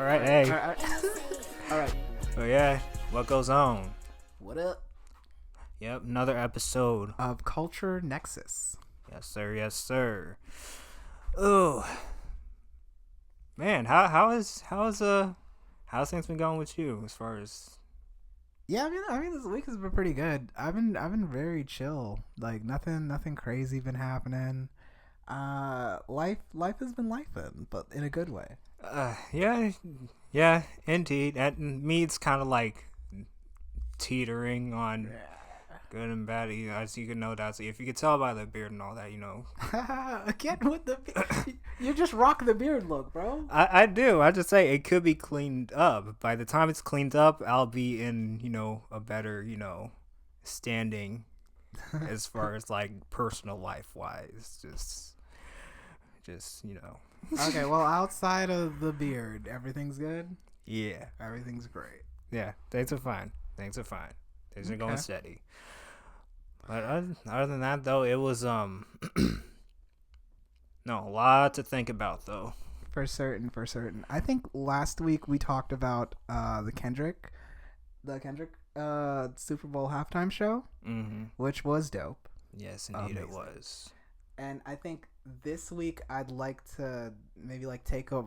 All right, hey. All right. So yeah, what goes on? What up? Yep, another episode Of Culture Nexus. Yes, sir. Yes, sir. Ooh, man, how's things been going with you as far as? Yeah, I mean, this week has been pretty good. I've been very chill. Like nothing crazy been happening. Life has been lifing, but in a good way. Yeah, indeed. At me, it's kind of like teetering on good and bad. As you can know, that's if you could tell by the beard and all that, you know. Again with the you just rock the beard look, bro. I do. I just say it could be cleaned up. By the time it's cleaned up, I'll be in a better standing as far as like personal life wise. Just Okay, well, outside of the beard, everything's good. Yeah, Everything's great. yeah. Things are fine. Things are going steady. But other than that, though, it was no, a lot to think about, though. For certain. I think last week we talked about the Kendrick Super Bowl halftime show, which was dope. Yes, indeed, it was. And I think this week I'd like to maybe like take a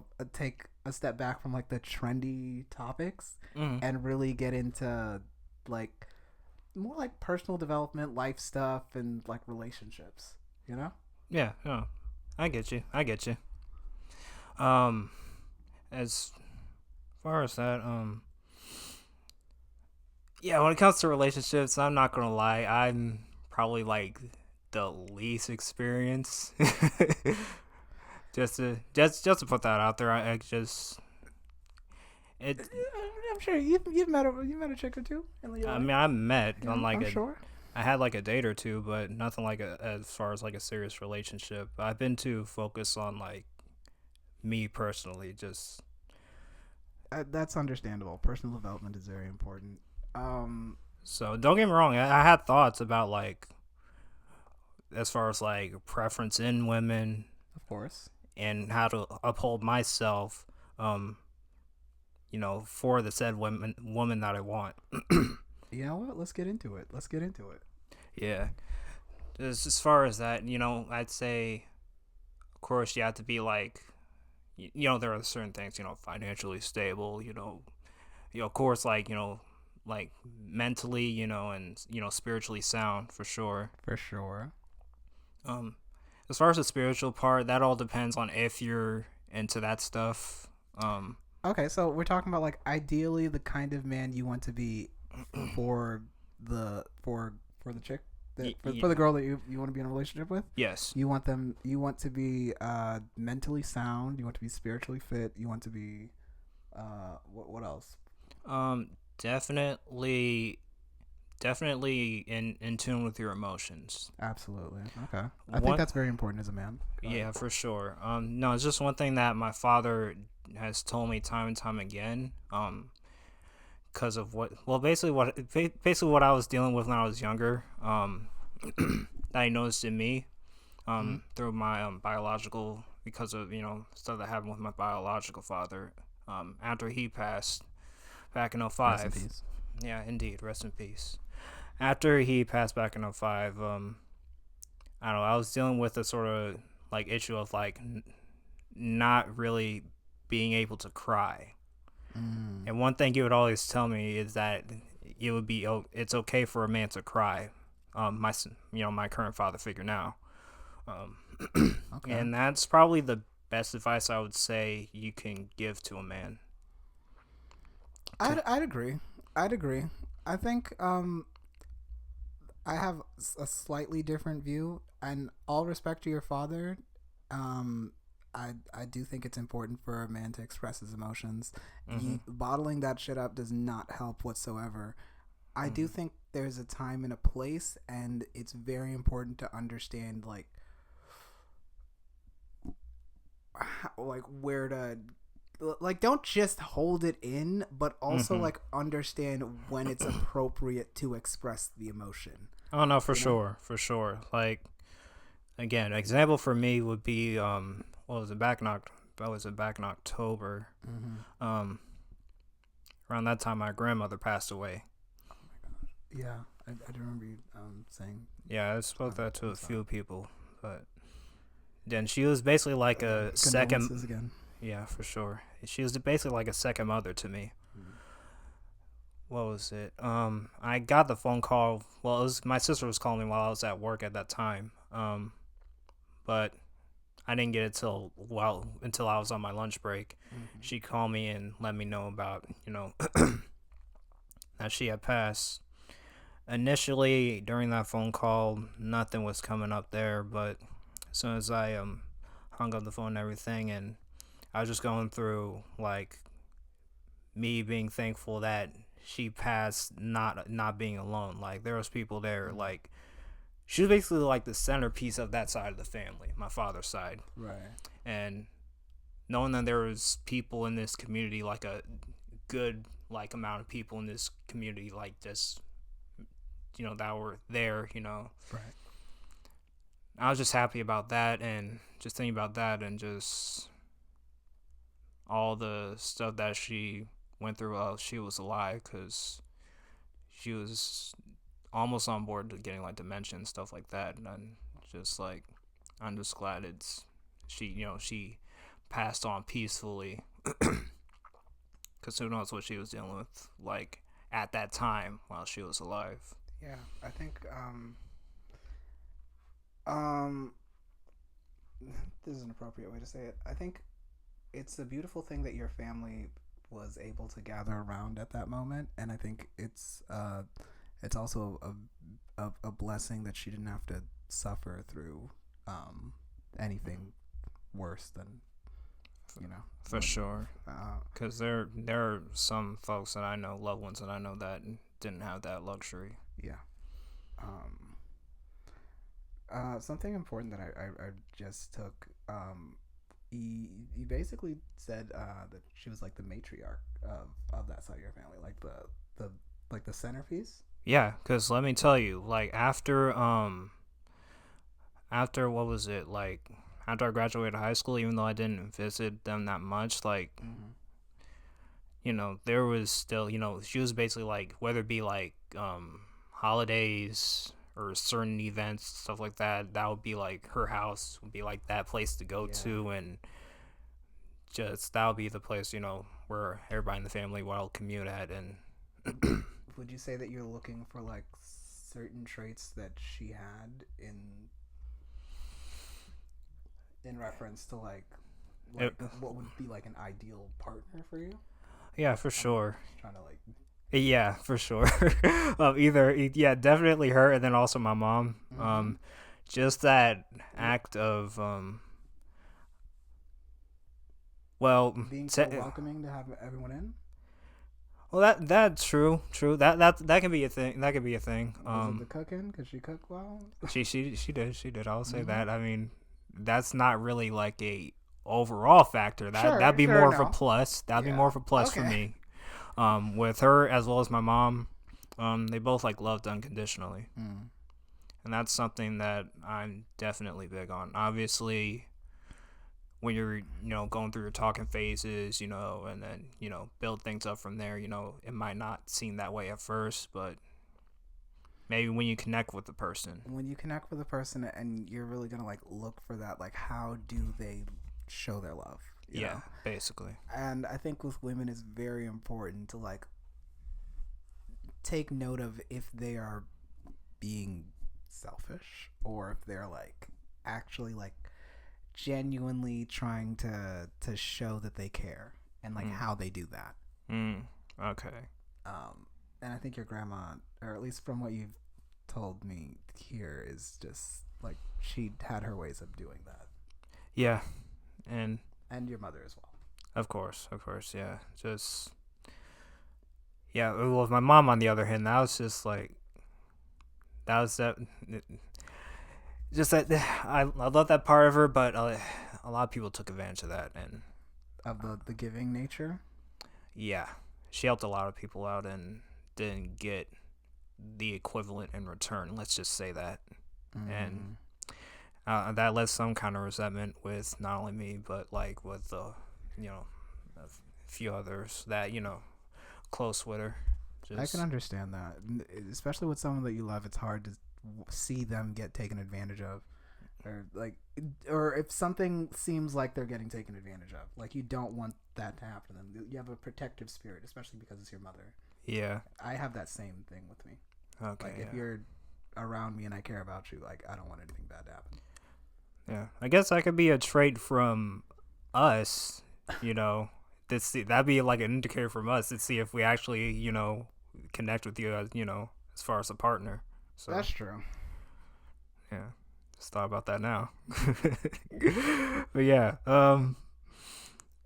step back from like the trendy topics and really get into like more like personal development, life stuff, and like relationships. You know? Yeah. No, I get you. As far as that, yeah, when it comes to relationships, I'm not gonna lie, I'm probably like the least experienced. just to put that out there, I'm sure you've met a chick or two. I mean, I met on like I'm sure. I had like a date or two, but nothing like as far as like a serious relationship. I've been too focused on like me personally, just. That's understandable. Personal development is very important. So don't get me wrong. I had thoughts about like, as far as like preference in women, of course, and how to uphold myself, for the said woman that I want. You know what? Let's get into it. Yeah. Just as far as that, I'd say, of course, you have to be like, there are certain things, financially stable, of course, like, like mentally, and, spiritually sound for sure. For sure. As far as the spiritual part, that all depends on if you're into that stuff. Okay, so we're talking about like ideally the kind of man you want to be for the chick, for the girl that you want to be in a relationship with. Yes. You want to be mentally sound. You want to be spiritually fit. You want to be what else? Definitely in tune with your emotions. Absolutely. Okay. I think that's very important as a man. Yeah, for sure. No, it's just one thing that my father has told me time and time again. Because of basically what I was dealing with when I was younger. That he noticed in me. Through my biological, because of stuff that happened with my biological father. After he passed back in 2005. Rest in peace. Yeah, indeed. Rest in peace. After he passed back in 2005, I don't know, I was dealing with a sort of like issue of like not really being able to cry. And one thing he would always tell me is that it's okay for a man to cry. My current father figure now. Okay. And that's probably the best advice I would say you can give to a man. I'd agree. I think I have a slightly different view, and all respect to your father, I do think it's important for a man to express his emotions. Bottling that shit up does not help whatsoever. I do think there's a time and a place, and it's very important to understand like where to. Like, don't just hold it in, but also like understand when it's appropriate to express the emotion. Oh no, for sure. Like, again, an example for me would be what was it, back in was it back in October. Mm-hmm. Around that time, my grandmother passed away. Oh my gosh. Yeah, I do remember you saying. Yeah, I spoke that to a few people, but then she was basically like a second. Again. Yeah, for sure. She was basically like a second mother to me. What was it? I got the phone call. Well, it was my sister was calling me while I was at work at that time. But I didn't get it until I was on my lunch break. Mm-hmm. She called me and let me know about that she had passed. Initially, during that phone call, nothing was coming up there. But as soon as I hung up the phone and everything, and I was just going through like me being thankful that she passed, not being alone. Like there was people there. Like she was basically like the centerpiece of that side of the family, my father's side. Right. And knowing that there was people in this community, like a good like amount of people in this community, like just that were there. Right. I was just happy about that, and just thinking about that, and just all the stuff that she went through while she was alive, because she was almost on board to getting like dementia and stuff like that, and I'm just glad she passed on peacefully, because who knows what she was dealing with like at that time while she was alive. Yeah, I think this is an appropriate way to say it. I think it's a beautiful thing that your family was able to gather around at that moment, and I think it's also a blessing that she didn't have to suffer through anything worse than for sure. Because there are some folks that I know, loved ones that I know, that didn't have that luxury. Yeah. Something important that I just took. He basically said that she was like the matriarch of that side of your family, like the centerpiece. Yeah, because let me tell you, like after what was it, like after I graduated high school, even though I didn't visit them that much, like there was still, she was basically like, whether it be like holidays or certain events, stuff like that, that would be like her house would be like that place to go to, and just that would be the place, where everybody in the family would all commute at. And would you say that you're looking for like certain traits that she had in reference to like what would be like an ideal partner for you? Yeah, for sure. Trying to like. Yeah, for sure. Definitely her, and then also my mom. Just that act of being so welcoming to have everyone in. Well, that's true. That can be a thing. Was it the cooking? Could she cook well? She did. I'll say that. I mean, that's not really like a overall factor. That'd be more of a plus. That'd be more of a plus for me. With her as well as my mom, they both like loved unconditionally, and that's something that I'm definitely big on. Obviously, when you're going through your talking phases, and then build things up from there, it might not seem that way at first, but maybe when you connect with the person, and you're really gonna like look for that, like how do they show their love. You know? Basically. And I think with women, it's very important to like take note of if they are being selfish or if they're like actually like genuinely trying to show that they care, and like how they do that. Okay. And I think your grandma, or at least from what you've told me here, is just like she had her ways of doing that. Yeah. And your mother as well. Of course, yeah. Well, with my mom, on the other hand, I love that part of her, but a lot of people took advantage of that, and of the giving nature. Yeah, she helped a lot of people out and didn't get the equivalent in return. Let's just say that. And that led some kind of resentment with not only me but like with you know a few others that close with her. I can Just understand that, especially with someone that you love. It's hard to see them get taken advantage of, or like, or if something seems like they're getting taken advantage of, like you don't want that to happen to them. You have a protective spirit, especially because it's your mother. yeah. I have that same thing with me. Okay. Like if you're around me and I care about you, like I don't want anything bad to happen. Yeah, I guess that could be a trait from us, to see that'd be like an indicator from us to see if we actually, connect with you as, as far as a partner. So That's true. yeah, just thought about that now. But yeah,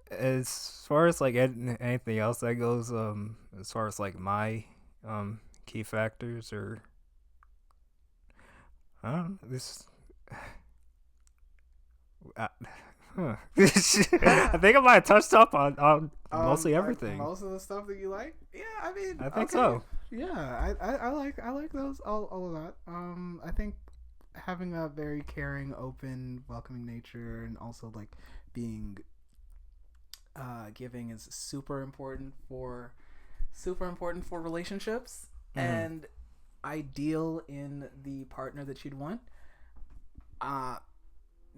as far as like anything else that goes, as far as like my key factors or I don't know, this. I think I might have touched up on mostly everything. Like most of the stuff that you like. Yeah, I mean, I think so. Yeah, I like those all of that. I think having a very caring, open, welcoming nature, and also like being giving is super important for relationships and ideal in the partner that you'd want.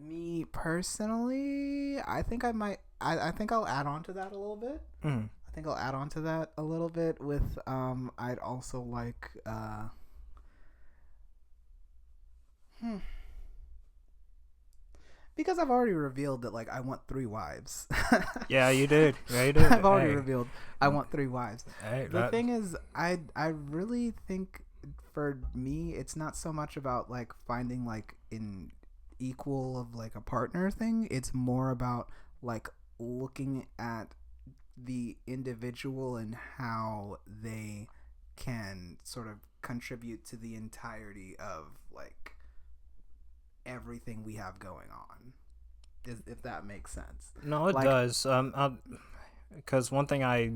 Me personally, I think I might. I think I'll add on to that a little bit. I think I'll add on to that a little bit with. I'd also like. Because I've already revealed that like I want 3 wives. Yeah, you did. Yeah, you did. I've already revealed I want 3 wives. Hey, the thing is, I really think for me, it's not so much about like finding like an equal of like a partner thing. It's more about like looking at the individual and how they can sort of contribute to the entirety of like everything we have going on, if that makes sense. No, it like, does. Because one thing I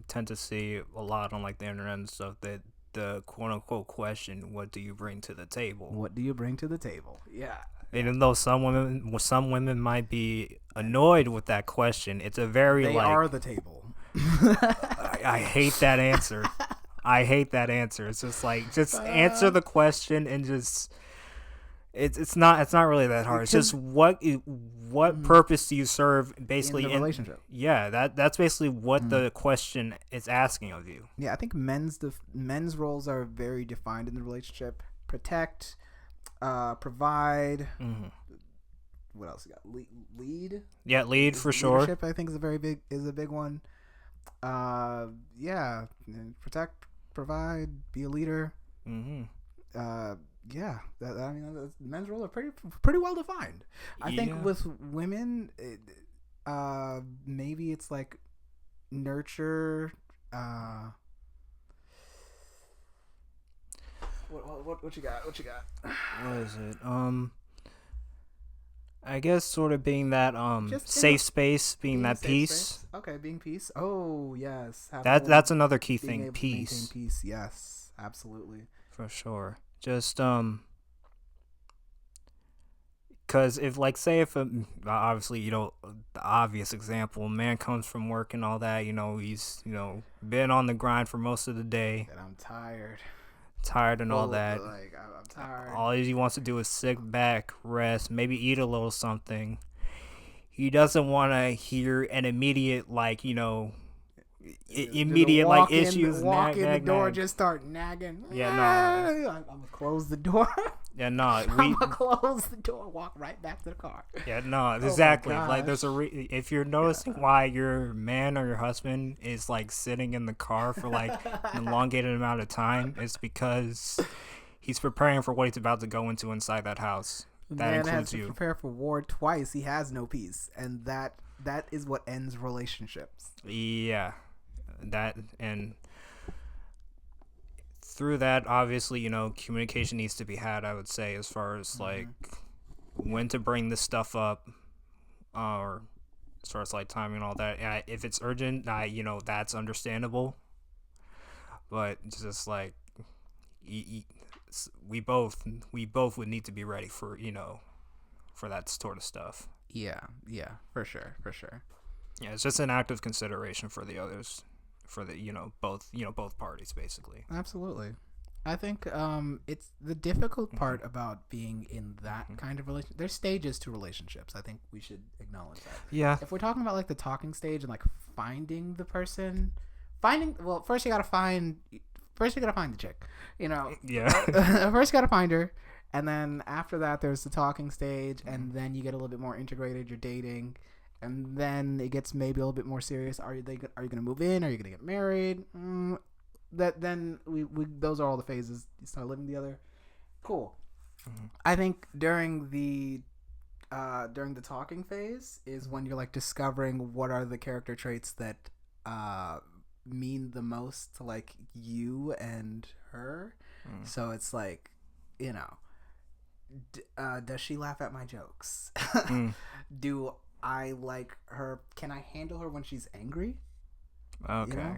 tend to see a lot on like the internet and stuff, that the quote unquote question, "What do you bring to the table?" What do you bring to the table? Yeah. Even though some women might be annoyed with that question, it's a very they like are the table. I hate that answer. I hate that answer. It's just like answer the question and just it's not really that hard. It's just what purpose do you serve basically in the relationship? Yeah, that's basically what the question is asking of you. Yeah, I think men's roles are very defined in the relationship. Protect, provide. What else you got? Lead. Yeah, lead for sure. Leadership, I think, is a big one. Yeah, protect, provide, be a leader. Yeah, I mean, men's roles are pretty well defined. I think with women, maybe it's like nurture. What you got? What you got? What is it? I guess sort of being that safe space, being that peace. Space. Okay, being peace. Oh yes, that's another key thing. Peace. Peace. Yes, absolutely. For sure. Just because if like say if obviously the obvious example, a man comes from work and all that, he's been on the grind for most of the day. And I'm tired and all that. Like I'm tired. All he wants to do is sit back, rest, maybe eat a little something. He doesn't want to hear an immediate immediate like issues. Walk in the door, just start nagging. Yeah, no. I'm gonna close the door. Yeah, no. I'm gonna close the door. Walk right back to the car. Yeah, no. Exactly. Like there's if you're noticing why your man or your husband is like sitting in the car for like an elongated amount of time, it's because he's preparing for what he's about to go into inside that house. That man includes has to you. Prepare for war twice. He has no peace, and that is what ends relationships. Yeah. That and through that, obviously, communication needs to be had, I would say, as far as like when to bring this stuff up, or as far as like timing and all that. If it's urgent, that's understandable. But just like we both would need to be ready for for that sort of stuff. Yeah, for sure. Yeah, it's just an active consideration for the others, for the both parties basically. Absolutely. I think it's the difficult part about being in that kind of relationship. There's stages to relationships. I think we should acknowledge that. Yeah. If we're talking about like the talking stage and like finding the person, first you gotta find the chick. Yeah. First you gotta find her, and then after that there's the talking stage, and then you get a little bit more integrated. You're dating, and then it gets maybe a little bit more serious. Are you gonna move in? Are you gonna get married? Then we those are all the phases. You start living together. Cool. I think during the talking phase is when you're like discovering what are the character traits that mean the most to like you and her. So it's like, does she laugh at my jokes? Do I like her? Can I handle her when she's angry? Okay.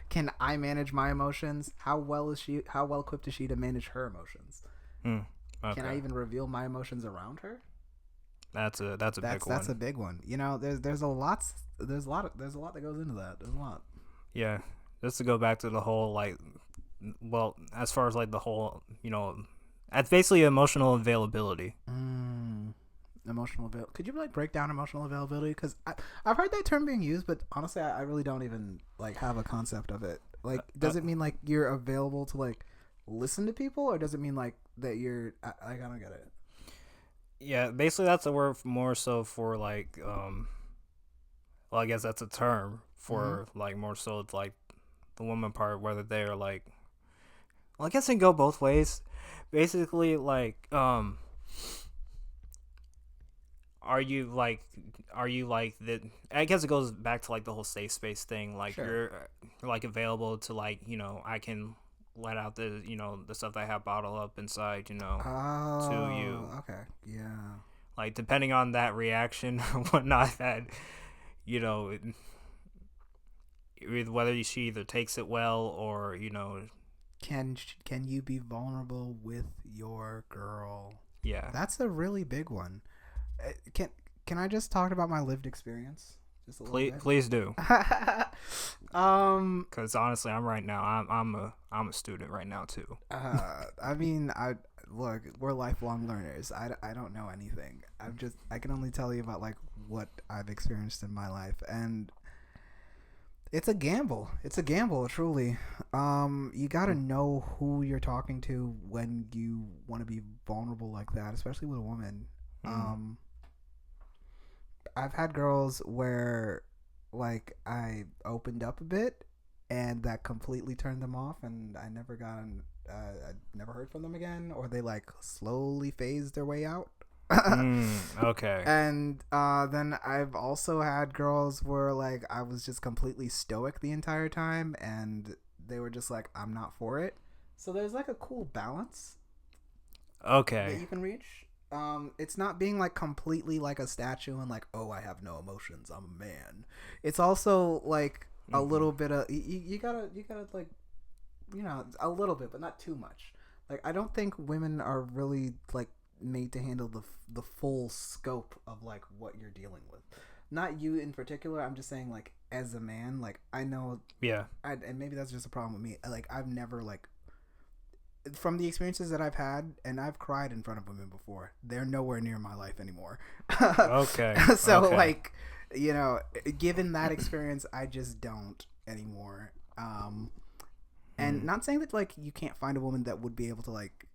Can I manage my emotions? How well equipped is she to manage her emotions? Okay. Can I even reveal my emotions around her? That's a big one. That's a big one. There's a lot that goes into that. There's a lot. Yeah. Just to go back to the whole as far as like the whole, that's basically emotional availability. Emotional availability. Could you like break down emotional availability? Because I've heard that term being used, but honestly, I really don't even like have a concept of it. Like, does it mean like you're available to like listen to people, or does it mean like that you're? I don't get it. Yeah, basically that's a word more so for like, I guess that's a term for like more so it's like the woman part, whether they're like, I guess it can go both ways. Basically, like, are you like that? I guess it goes back to like the whole safe space thing. Like, Sure. You're like available to like, I can let out the the stuff that I have bottled up inside, to you. Okay. Yeah. Like, depending on that reaction or whatnot, that whether she either takes it well or Can you be vulnerable with your girl? Yeah. That's a really big one. Can I just talk about my lived experience? Just a little bit? Please do. Because honestly, I'm a student right now too. I mean, look, we're lifelong learners. I don't know anything. I can only tell you about like what I've experienced in my life, and it's a gamble. It's a gamble, truly. You gotta know who you're talking to when you want to be vulnerable like that, especially with a woman. I've had girls where like I opened up a bit and that completely turned them off, and I never heard from them again, or they like slowly phased their way out. Okay. And then I've also had girls where like I was just completely stoic the entire time, and they were just like, I'm not for it. So there's like a cool balance that you can reach. It's not being like completely like a statue and like, oh, I have no emotions, I'm a man. It's also like a little bit of you gotta like, a little bit, but not too much. Like, I don't think women are really like made to handle the full scope of like what you're dealing with. Not you in particular. I'm just saying, like, as a man, like, I know. Yeah. And maybe that's just a problem with me. Like, I've never like, from the experiences that I've had, and I've cried in front of women before, they're nowhere near my life anymore. Okay. So okay. like, given that experience, I just don't anymore. And not saying that like you can't find a woman that would be able to like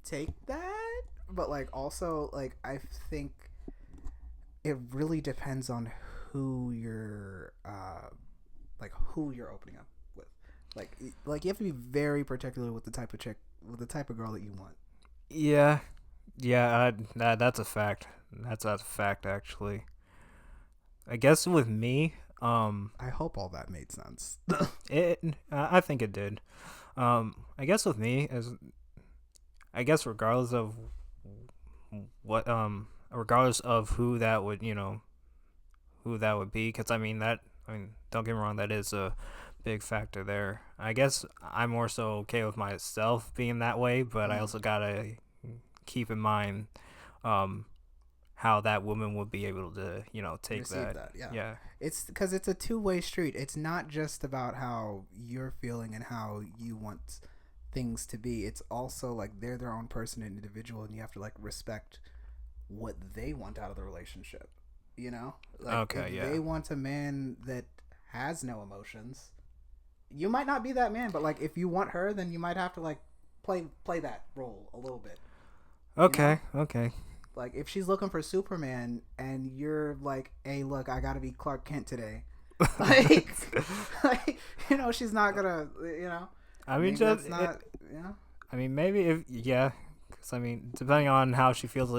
take that, but like also like I think it really depends on who you're opening up with. Like you have to be very particular with the type of girl that you want. Yeah. That's a fact. That's a fact, actually. I guess with me, I hope all that made sense. I think it did. I guess with me, regardless of what, regardless of who that would be, because don't get me wrong, that is a big factor there. I guess I'm more so okay with myself being that way, but I also gotta keep in mind how that woman would be able to, take receive that. Yeah. It's because it's a two-way street. It's not just about how you're feeling and how you want things to be. It's also like they're their own person and individual, and you have to like respect what they want out of the relationship. Like Okay, if they want a man that has no emotions, you might not be that man. But like if you want her, then you might have to like play that role a little bit. Okay. Okay. Like if she's looking for Superman and you're like, hey, look, I gotta be Clark Kent today. like, she's not gonna, I mean, that's not, I mean, maybe because I mean, depending on how she feels,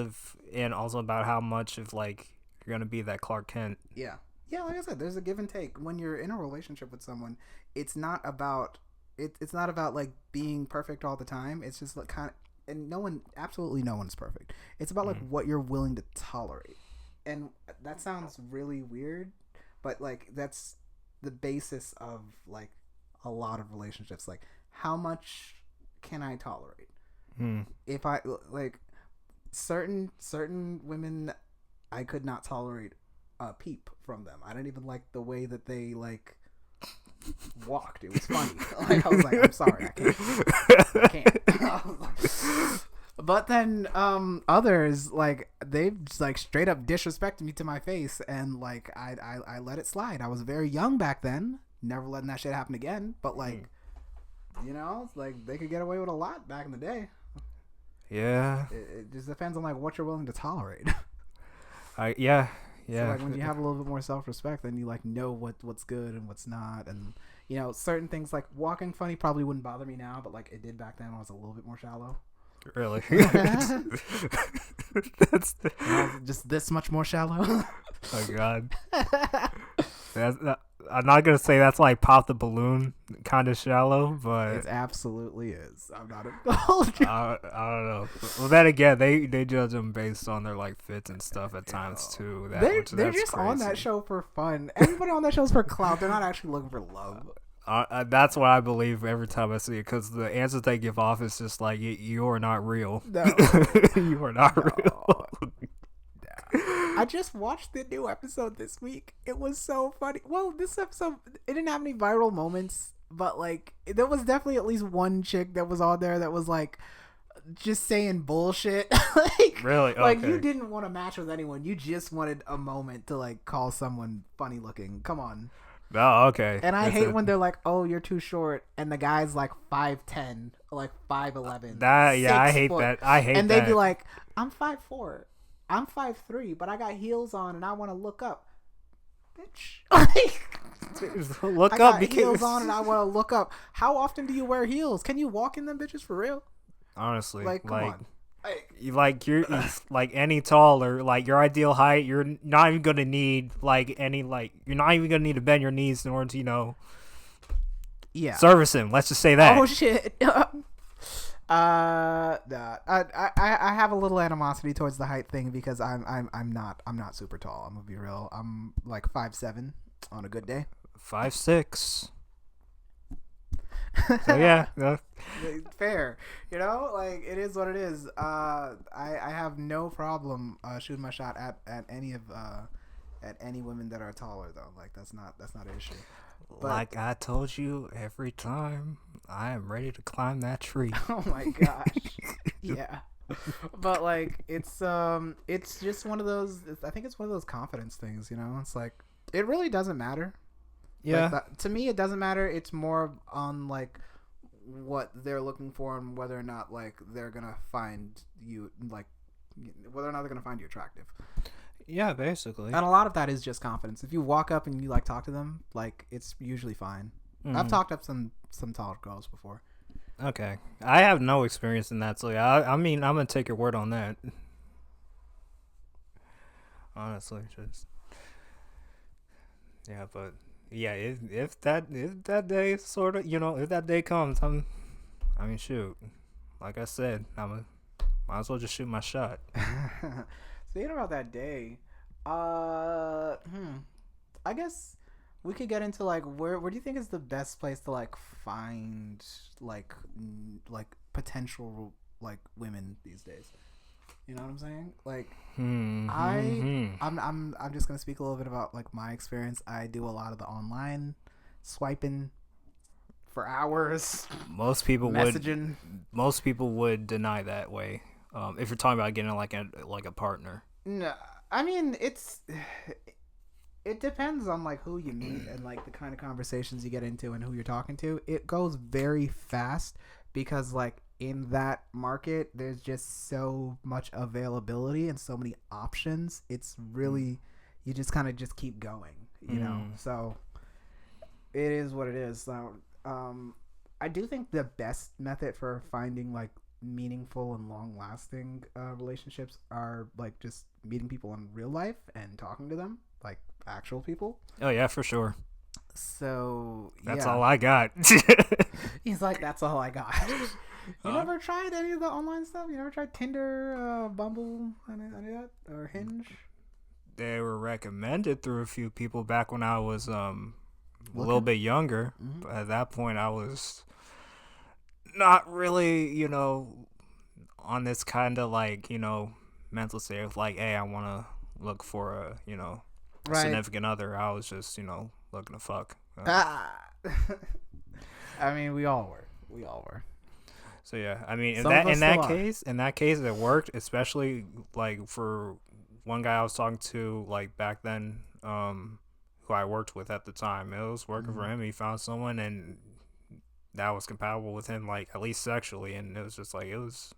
and also about how much of like you're gonna be that Clark Kent. Yeah. Like I said, there's a give and take when you're in a relationship with someone. It's not about it's not about like being perfect all the time. It's just like kind of. And absolutely no one's perfect. It's about like what you're willing to tolerate. And that sounds really weird, but like that's the basis of like a lot of relationships. Like how much can I tolerate? If I like certain women, I could not tolerate a peep from them. I didn't even like the way that they like walked. It was funny. Like I was like, I'm sorry, I can't. But then others like they just like straight up disrespected me to my face, and like I let it slide. I was very young back then, never letting that shit happen again. But like it's like they could get away with a lot back in the day. Yeah, it just depends on like what you're willing to tolerate. Yeah. So like when you have a little bit more self-respect, then you like know what's good and what's not, and certain things like walking funny probably wouldn't bother me now, but like it did back then when I was a little bit more shallow. Really? That's just this much more shallow. Oh God. I'm not gonna say that's like pop the balloon kind of shallow, but it absolutely is. I'm not I don't know. Well, then again, they judge them based on their like fits and stuff at times too. They're just crazy. On that show for fun. Everybody on that show is for clout. They're not actually looking for love. That's what I believe every time I see it, because the answers they give off is just like you are not real. No, you are not real. I just watched the new episode this week. It was so funny. Well, this episode, it didn't have any viral moments, but like there was definitely at least one chick that was on there that was like just saying bullshit. Like really, okay. Like you didn't want to match with anyone. You just wanted a moment to like call someone funny looking. Come on. Oh, okay. And I hate when they're like, "Oh, you're too short," and the guy's like 5'10", like 5'11". I hate that. And they'd be like, "I'm 5'4". I'm 5'3", but I got heels on and I want to look up. Bitch. Look I up. got heels on and I want to look up. How often do you wear heels? Can you walk in them bitches for real? Honestly. Like, come on. You're like any taller, like your ideal height, you're not even gonna need like any like you're not even gonna need to bend your knees in order to service him. Let's just say that. Oh shit. I have a little animosity towards the height thing because I'm not super tall. I'm gonna be real. I'm like 5'7" on a good day. 5'6". So yeah, fair. Like it is what it is. I have no problem shooting my shot at any women that are taller though. Like that's not an issue. But, like I told you every time, I am ready to climb that tree. Oh my gosh. Yeah. But like it's just one of those. I think it's one of those confidence things. It's like it really doesn't matter. Yeah. Like to me, it doesn't matter. It's more on like what they're looking for and whether or not like they're gonna find you like whether or not they're gonna find you attractive. Yeah, basically. And a lot of that is just confidence. If you walk up and you like talk to them, like it's usually fine. I've talked up some tall girls before. Okay, I have no experience in that, so I mean I'm gonna take your word on that. Honestly, just yeah, but. Yeah, if that day sort of if that day comes, I mean shoot, like I said, might as well just shoot my shot. Speaking about that day, I guess we could get into like where do you think is the best place to like find like potential like women these days? You know what I'm saying? Like, Mm-hmm. I'm just gonna speak a little bit about like my experience. I do a lot of the online swiping for hours, messaging. Most people would deny that way. If you're talking about getting like a partner. No, I mean it depends on like who you meet and like the kind of conversations you get into and who you're talking to. It goes very fast because like in that market there's just so much availability and so many options. It's really you just kind of just keep going, you know. So it is what it is. So I do think the best method for finding like meaningful and long lasting relationships are like just meeting people in real life and talking to them like actual people. Oh yeah, for sure. So that's all I got. He's like, that's all I got. You never tried any of the online stuff? You never tried Tinder, Bumble, any of that, or Hinge? They were recommended through a few people back when I was a little bit younger. Mm-hmm. But at that point, I was not really, on this kind of like, mental state of like, hey, I want to look for a, significant other. I was just, looking to fuck. I mean, we all were. So yeah, I mean, in that case, it worked. Especially like for one guy I was talking to, like back then, who I worked with at the time. It was working for him. He found someone, and that was compatible with him, like at least sexually, and it was just like it was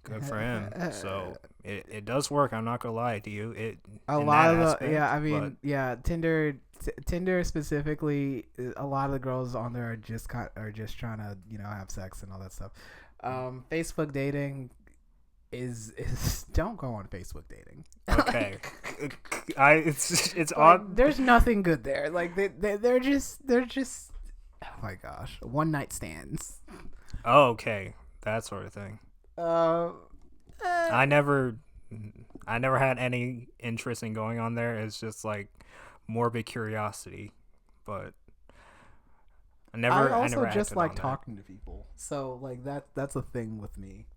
good for him. So it does work. I'm not gonna lie to you. Tinder specifically, a lot of the girls on there are just trying to have sex and all that stuff. Facebook dating is don't go on Facebook dating. Okay, it's like, odd. There's nothing good there. Like they're just oh my gosh, one night stands. Oh, okay, that sort of thing. I never had any interest in going on there. It's just like morbid curiosity, but I also just like talking to people. So like that's a thing with me.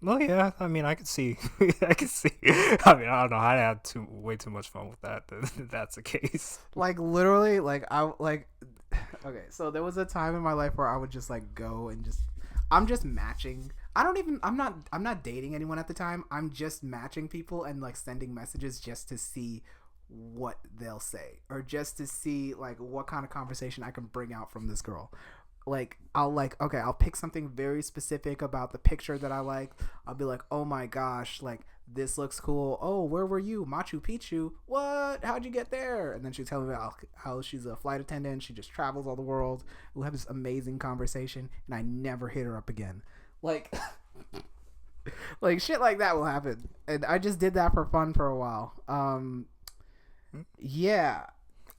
Well, yeah, I mean, I could see. I mean, I don't know. I'd have way too much fun with that. If that's the case. Like literally, okay. So there was a time in my life where I would just like go and I'm just matching. I'm not dating anyone at the time. I'm just matching people and like sending messages just to see what they'll say or just to see like what kind of conversation I can bring out from this girl. Like I'll pick something very specific about the picture that I like. I'll be like, oh my gosh, like this looks cool. Oh, where were you? Machu Picchu? What? How'd you get there? And then she'll tell me about how she's a flight attendant. She just travels all the world. We'll have this amazing conversation, and I never hit her up again. Like, like shit like that will happen. And I just did that for fun for a while. Yeah.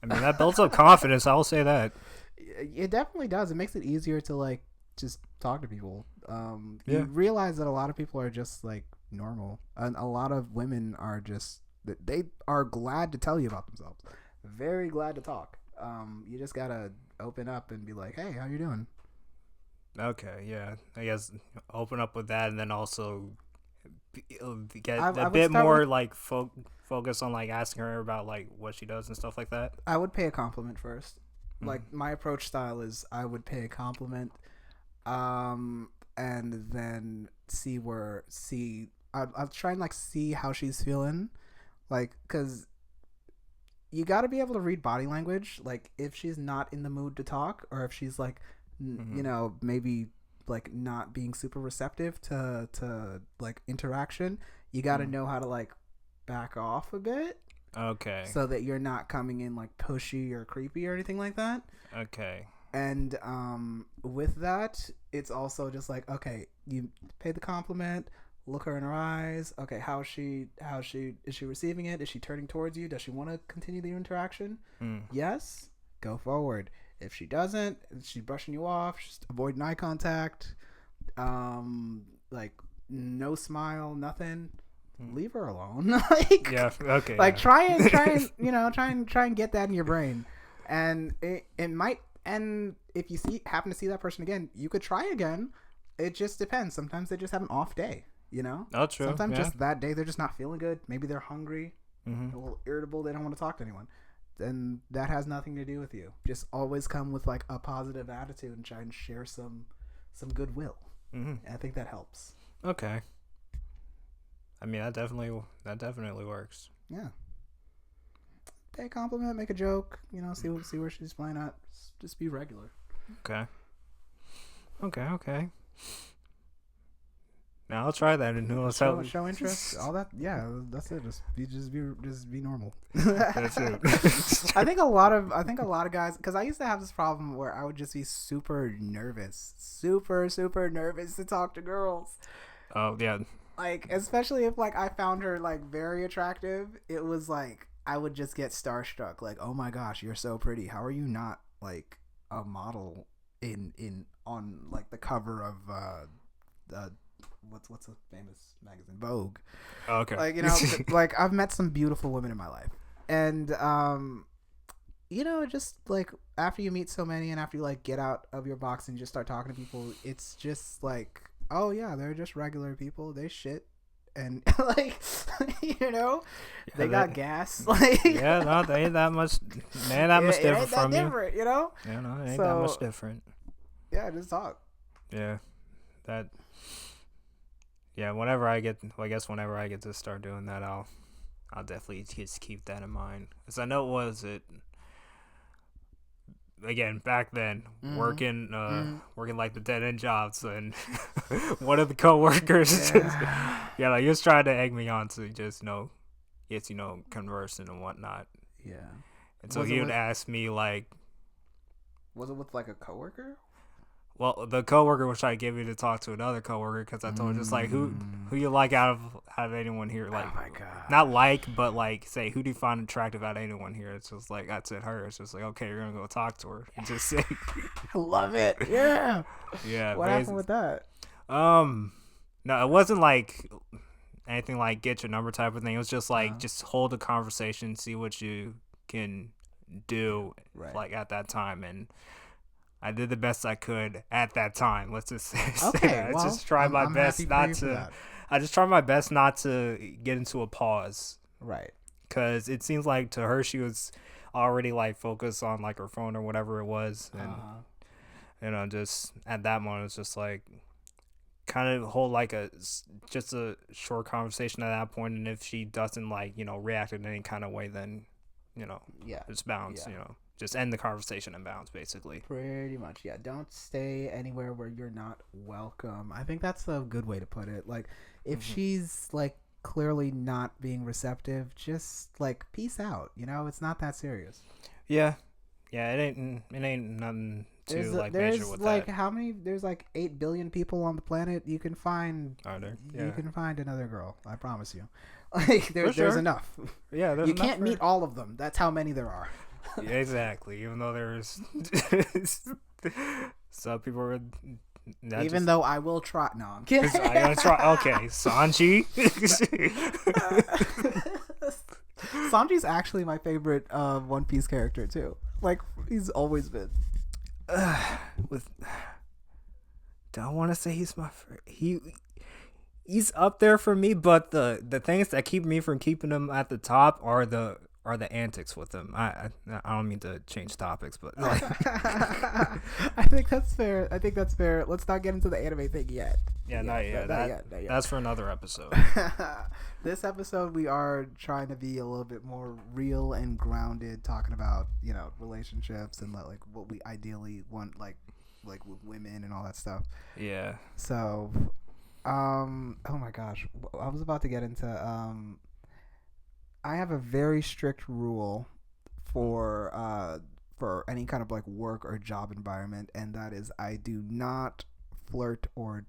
I mean, that builds up confidence. I'll say that. It definitely does. It makes it easier to like just talk to people. You realize that a lot of people are just like normal, and a lot of women are just they are glad to tell you about themselves. Very glad to talk. You just gotta open up and be like, "Hey, how you doing?" Okay, yeah. I guess open up with that, and then also get a bit more like focus on like asking her about like what she does and stuff like that. I would pay a compliment first. Like my approach style is I would pay a compliment, and then I'll try and like see how she's feeling, like because you got to be able to read body language. Like if she's not in the mood to talk, or if she's like, maybe like not being super receptive to like interaction, you got to know how to like back off a bit. Okay. So that you're not coming in like pushy or creepy or anything like that. Okay. And with that, it's also just like, okay, you pay the compliment, look her in her eyes. Okay, how is she receiving it? Is she turning towards you? Does she want to continue the interaction? Yes, go forward. If she doesn't, is she brushing you off? Just avoiding eye contact. Like no smile, nothing. Leave her alone. Like, yeah, okay. Like try and try and get that in your brain, and it might. And if you happen to see that person again, you could try again. It just depends. Sometimes they just have an off day. You know? Oh, true. Sometimes just that day they're just not feeling good. Maybe they're hungry, a little irritable. They don't want to talk to anyone. Then that has nothing to do with you. Just always come with like a positive attitude and try and share some goodwill. And I think that helps. Okay. I mean, that definitely works. Yeah. Pay a compliment, make a joke. You know, see where she's playing at. Just be regular. Okay. Now I'll try that and who show interest. All that. Yeah, that's it. Just be normal. That's it. I think a lot of guys, because I used to have this problem where I would just be super nervous to talk to girls. Oh yeah. Like, especially if like I found her like very attractive, it was like I would just get starstruck. Like, oh my gosh, you're so pretty. How are you not like a model on like the cover of what's a famous magazine, Vogue? Oh, okay. Like, you know, like I've met some beautiful women in my life, and you know, just like after you meet so many and after you like get out of your box and just start talking to people, it's just like, oh yeah, they're just regular people. They shit. And like, you know, they got gas. Like, yeah, no, they ain't that much. They ain't that much different from you. Different, you know. Yeah, no, it ain't that much different. Yeah, just talk. Yeah, that. Yeah, whenever I get to start doing that, I'll definitely just keep that in mind. Because I know again, back then, working like the dead end jobs, and one of the coworkers, like he was trying to egg me on to just conversing and whatnot. Yeah. And so he would ask me like, was it with like a coworker? Well, the coworker was trying to get me to talk to another coworker because I told him just like who you like out of anyone here, like, oh my God. Not like, but like say who do you find attractive out of anyone here? It's just like I said her. It's just like, okay, you're gonna go talk to her and just say. I love it. Yeah. Yeah. What happened with that? No, it wasn't like anything like get your number type of thing. It was just like just hold a conversation, see what you can do like at that time, and I did the best I could at that time. Let's just say okay. I just tried my best not to. I just tried my best not to get into a pause. Right. Because it seems like to her she was already like focused on like her phone or whatever it was, and you know, just at that moment it's just like kind of hold like just a short conversation at that point, and if she doesn't like react in any kind of way, then it's bounce. Just end the conversation and bounce, basically. Pretty much, yeah. Don't stay anywhere where you're not welcome. I think that's a good way to put it. Like, if she's, like, clearly not being receptive, just, like, peace out. It's not that serious. Yeah. Yeah, it ain't nothing too, major with like, that. how many? There's, like, 8 billion people on the planet. You can find... Are there? Yeah. You can find another girl. I promise you. Like, there's enough. Yeah, there's enough. You can't meet all of them. That's how many there are. Yeah, exactly. Even though there's some people are. Even though I will try. No, I'm kidding. I'm gonna try. Okay, Sanji. Sanji's actually my favorite One Piece character too. Like, he's always been. Don't want to say he's my favorite. He's up there for me, but the things that keep me from keeping him at the top are the antics with him. I don't mean to change topics, but like... I think that's fair. Let's not get into the anime thing yet. Yeah, not yet. That's for another episode. This episode we are trying to be a little bit more real and grounded, talking about relationships and like what we ideally want, like with women and all that stuff. Yeah. So, oh my gosh, I was about to get into I have a very strict rule for any kind of like work or job environment, and that is I do not flirt or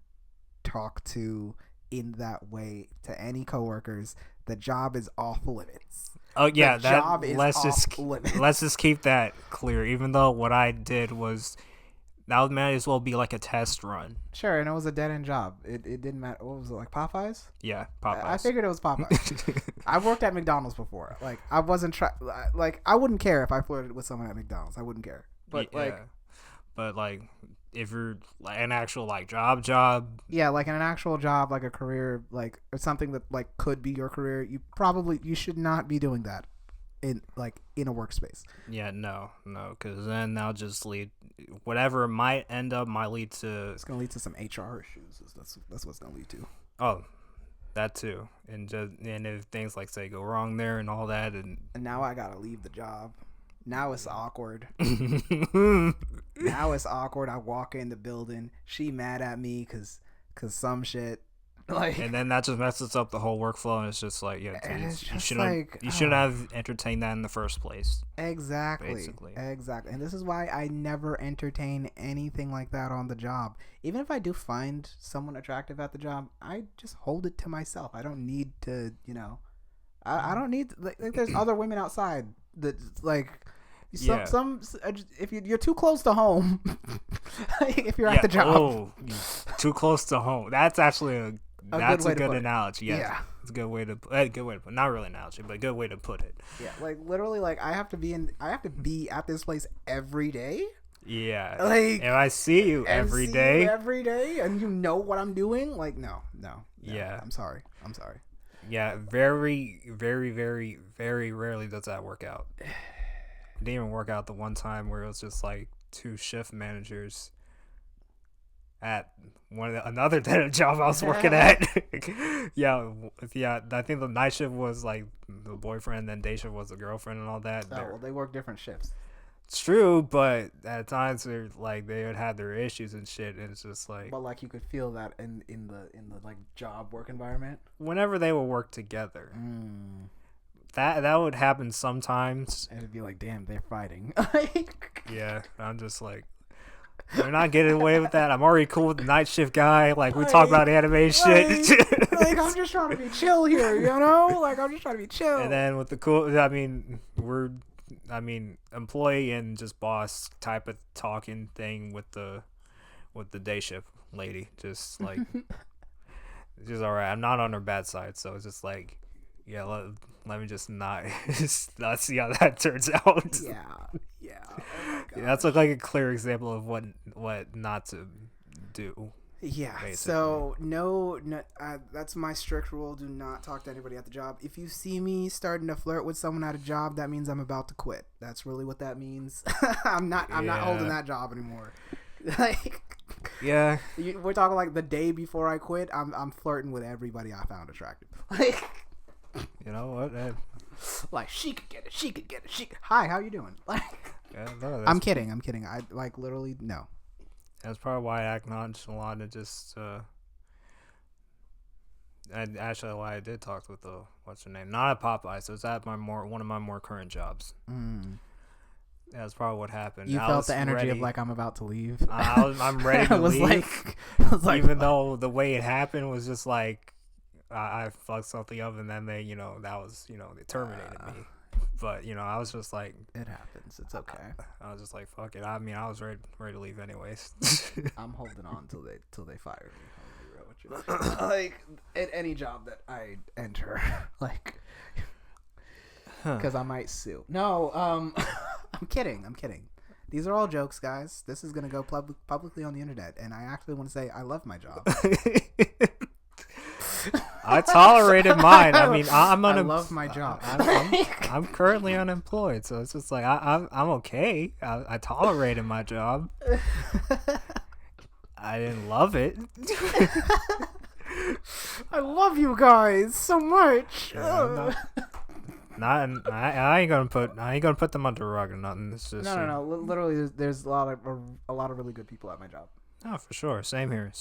talk to in that way to any coworkers. The job is off limits. Oh yeah, let's just keep that clear. Even though what I did was that might as well be like a test run. Sure, and it was a dead end job. It didn't matter. What was it, like Popeyes? Yeah, Popeyes. I figured it was Popeyes. I've worked at McDonald's before. Like, I wasn't like I wouldn't care if I flirted with someone at McDonald's. I wouldn't care. But yeah. But like if you're like an actual like job. Yeah, like in an actual job, like a career, like or something that like could be your career, you should not be doing that in a workspace. Yeah, no, because then that'll just lead whatever might lead to. It's gonna lead to some HR issues. That's what's gonna lead to. Oh, that too, and if things like say go wrong there and all that, and now I gotta leave the job. Now it's awkward. Now it's awkward. I walk in the building. She mad at me because some shit. Like, and then that just messes up the whole workflow, and it's just like, yeah, you shouldn't have entertained that in the first place. Exactly. Basically. Exactly. And this is why I never entertain anything like that on the job. Even if I do find someone attractive at the job, I just hold it to myself. I don't need to, I don't need like there's other women outside that like. Some if you're too close to home, if you're at the job, too close to home. That's actually a good analogy. Yes. Yeah, it's a good way to put. Not really an analogy, but a good way to put it. Yeah, like literally, like I have to be at this place every day. Yeah, like if I see you every day, and you know what I'm doing, like no. Yeah, I'm sorry. Yeah, very, very, very, very rarely does that work out. It didn't even work out the one time where it was just like two shift managers at another job I was working at. yeah. I think the night shift was like the boyfriend, then day shift was the girlfriend and all that. Oh, well, they work different shifts. It's true, but at times they would have their issues and shit, and it's just like. But like you could feel that in the like job work environment. Whenever they would work together. That would happen sometimes. And it'd be like, damn, they're fighting. Yeah, I'm just like, they're not getting away with that. I'm already cool with the night shift guy. Like, we talk about anime shit. Like, I'm just trying to be chill here, you know? Like, I'm just trying to be chill. And then with the employee and just boss type of talking thing with the day shift lady. Just like, she's all right. I'm not on her bad side, so it's just like, yeah, let me just not see how that turns out. Yeah. Oh that's like a clear example of what not to do. Yeah. Basically. So no, that's my strict rule. Do not talk to anybody at the job. If you see me starting to flirt with someone at a job, that means I'm about to quit. That's really what that means. I'm not holding that job anymore. Like. Yeah. We're talking like the day before I quit. I'm flirting with everybody I found attractive. Like. You know what? Like she could get it. Hi, how you doing? Like, yeah, no, I'm kidding. I like literally no. That's probably why I act nonchalant and just. And actually, why I did talk with what's her name? Not at Popeye. So it's at one of my more current jobs. That's probably what happened. You felt the energy of like I'm about to leave. I'm ready to leave. I was like, even though the way it happened was just like. I fucked something up, and then they, that was, they terminated me. But, I was just like... It happens. It's okay. I was just like, fuck it. I mean, I was ready to leave anyways. I'm holding on till they fire me. I'll be real with you. Like, at any job that I enter. Like... Because I might sue. No, I'm kidding. These are all jokes, guys. This is going to go publicly on the internet. And I actually want to say I love my job. I tolerated mine. I mean, I love my job. I'm currently unemployed, so it's just like I'm okay. I tolerated my job. I didn't love it. I love you guys so much. Yeah, I ain't gonna put them under the rug or nothing. It's just no. Literally, there's a lot of really good people at my job. Oh, for sure. Same here.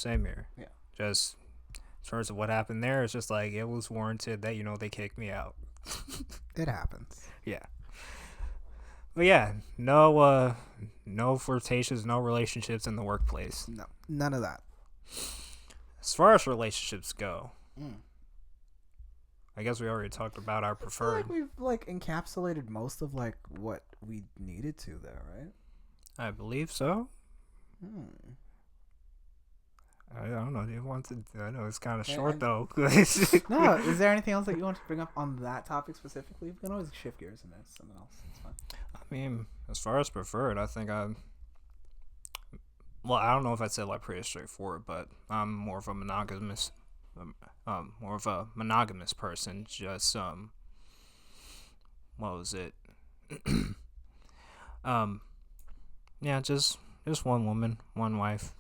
Yeah. Just. In terms of what happened there, it's just like it was warranted that they kicked me out. It happens. Yeah. But yeah, no flirtations, no relationships in the workplace. No, none of that. As far as relationships go, I guess we already talked about our preferred. I feel like we've encapsulated most of what we needed to there, right? I believe so. I don't know. Do you want to? I know it's kind of short though. No, is there anything else that you want to bring up on that topic specifically? We can always shift gears and there's something else. It's fine. I mean, as far as preferred, I think well, I don't know if I said like pretty straightforward, but I'm more of a monogamous person. Just what was it? um, yeah, just one woman, one wife.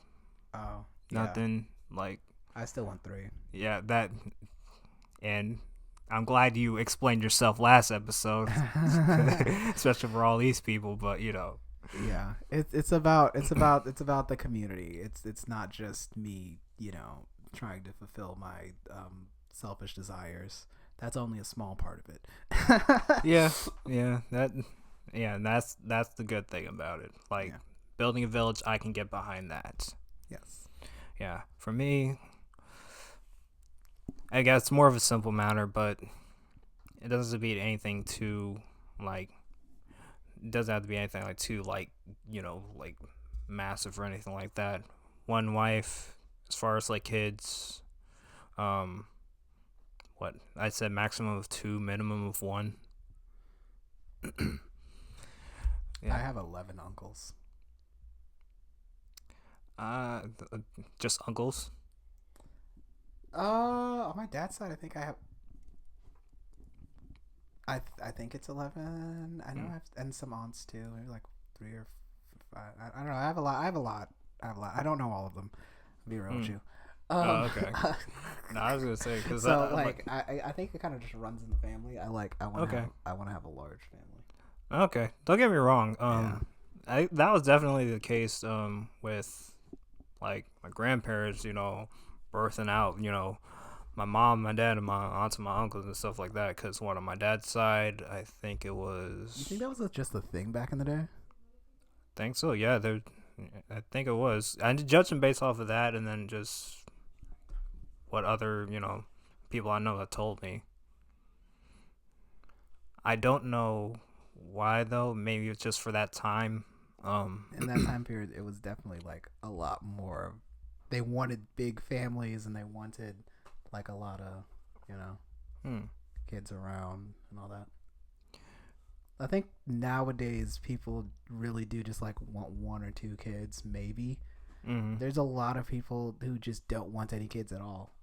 Oh, yeah. Nothing like. I still want 3. Yeah, that, and I'm glad you explained yourself last episode, especially for all these people. But Yeah, it's about the community. It's not just me, trying to fulfill my selfish desires. That's only a small part of it. yeah, and that's the good thing about it. Like building a village, I can get behind that. Yes. Yeah, for me, I guess it's more of a simple matter, but it doesn't have to be anything too like. It doesn't have to be anything like too like like massive or anything like that. One wife, as far as like kids, what I said, maximum of 2, minimum of 1. Yeah. I have 11 uncles. Just uncles. On my dad's side, I think I have. I think it's 11. I know I have, and some aunts too. Maybe like 3 or 5. I don't know. I have a lot. I don't know all of them. I'll be real with you. Okay. No, I was gonna say because so I think it kind of just runs in the family. I want to have a large family. Okay, don't get me wrong. That was definitely the case. With like my grandparents, birthing out, my mom, my dad, and my aunts and my uncles and stuff like that. Because on my dad's side, I think it was. You think that was just a thing back in the day? Think so. Yeah, I think it was. And judging based off of that, and then just what other people I know have told me. I don't know why though. Maybe it's just for that time. In that time period, it was definitely like a lot more. They wanted big families, and they wanted like a lot of kids around and all that. I think nowadays people really do just like want 1 or 2 kids, maybe. Mm-hmm. There's a lot of people who just don't want any kids at all.